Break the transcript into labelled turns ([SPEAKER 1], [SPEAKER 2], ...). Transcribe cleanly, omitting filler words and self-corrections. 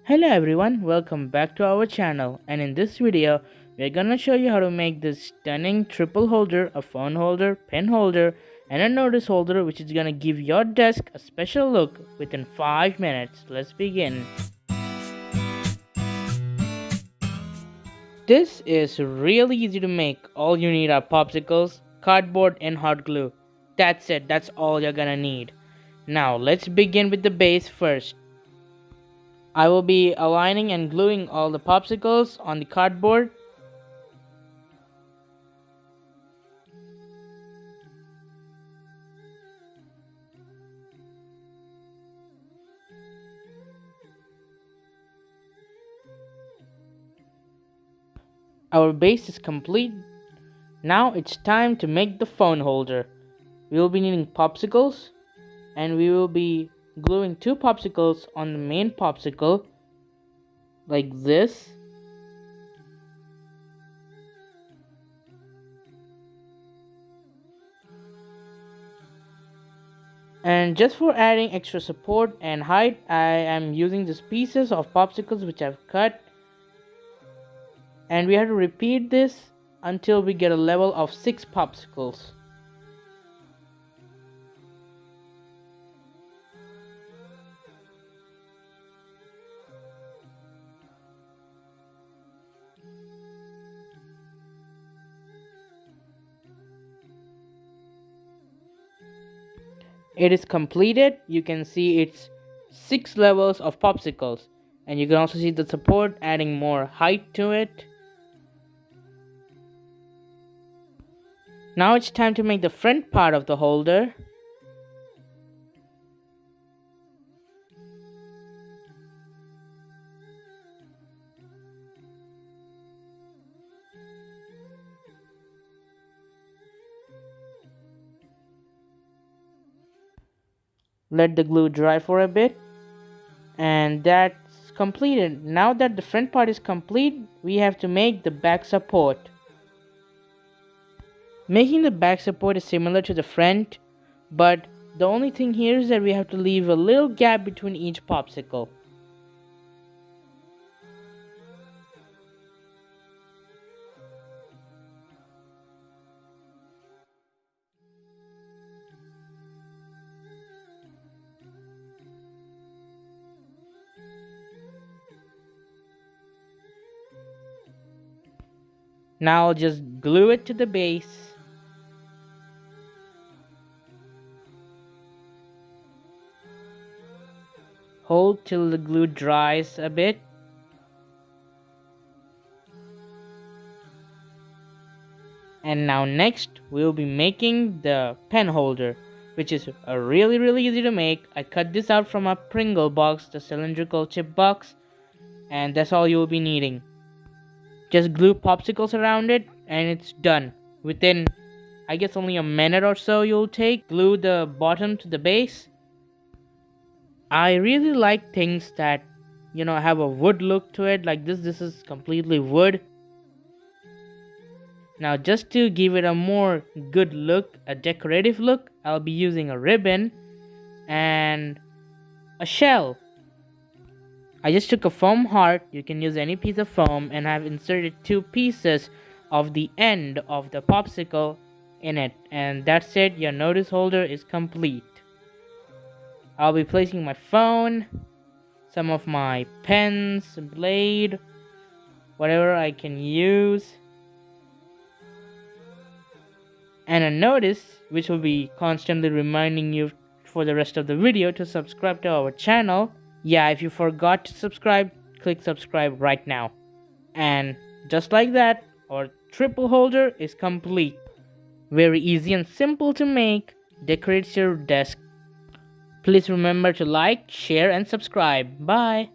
[SPEAKER 1] Hello everyone, welcome back to our channel, and in this video we're gonna show you how to make this stunning triple holder, a phone holder, pen holder and a notice holder which is gonna give your desk a special look within 5 minutes. Let's begin. This is really easy to make. All you need are popsicles, cardboard and hot glue. That's it, that's all you're gonna need. Now let's begin with the base first. I will be aligning and gluing all the popsicles on the cardboard. Our base is complete. Now it's time to make the phone holder. We will be needing popsicles and we will be gluing 2 popsicles on the main popsicle like this. And just for adding extra support and height, I am using these pieces of popsicles which I've cut. And we have to repeat this until we get a level of 6 popsicles. It is completed. You can see it's 6 levels of popsicles, and you can also see the support adding more height to it. Now it's time to make the front part of the holder. Let the glue dry for a bit, and that's completed. Now that the front part is complete, we have to make the back support. Making the back support is similar to the front, but the only thing here is that we have to leave a little gap between each popsicle. Now I'll just glue it to the base. Hold till the glue dries a bit. And now next we'll be making the pen holder, which is really easy to make. I cut this out from a Pringle box, the cylindrical chip box, and that's all you'll be needing. Just glue popsicles around it and it's done. Within, I guess, only a minute or so you'll take. Glue the bottom to the base. I really like things that, have a wood look to it. Like this is completely wood. Now just to give it a more good look, a decorative look, I'll be using a ribbon and a shell. I just took a foam heart, you can use any piece of foam, and I've inserted 2 pieces of the end of the popsicle in it. And that's it, your notice holder is complete. I'll be placing my phone, some of my pens, blade, whatever I can use, and a notice which will be constantly reminding you for the rest of the video to subscribe to our channel. Yeah, if you forgot to subscribe, click subscribe right now. And just like that, our triple holder is complete. Very easy and simple to make, decorates your desk. Please remember to like, share and subscribe. Bye.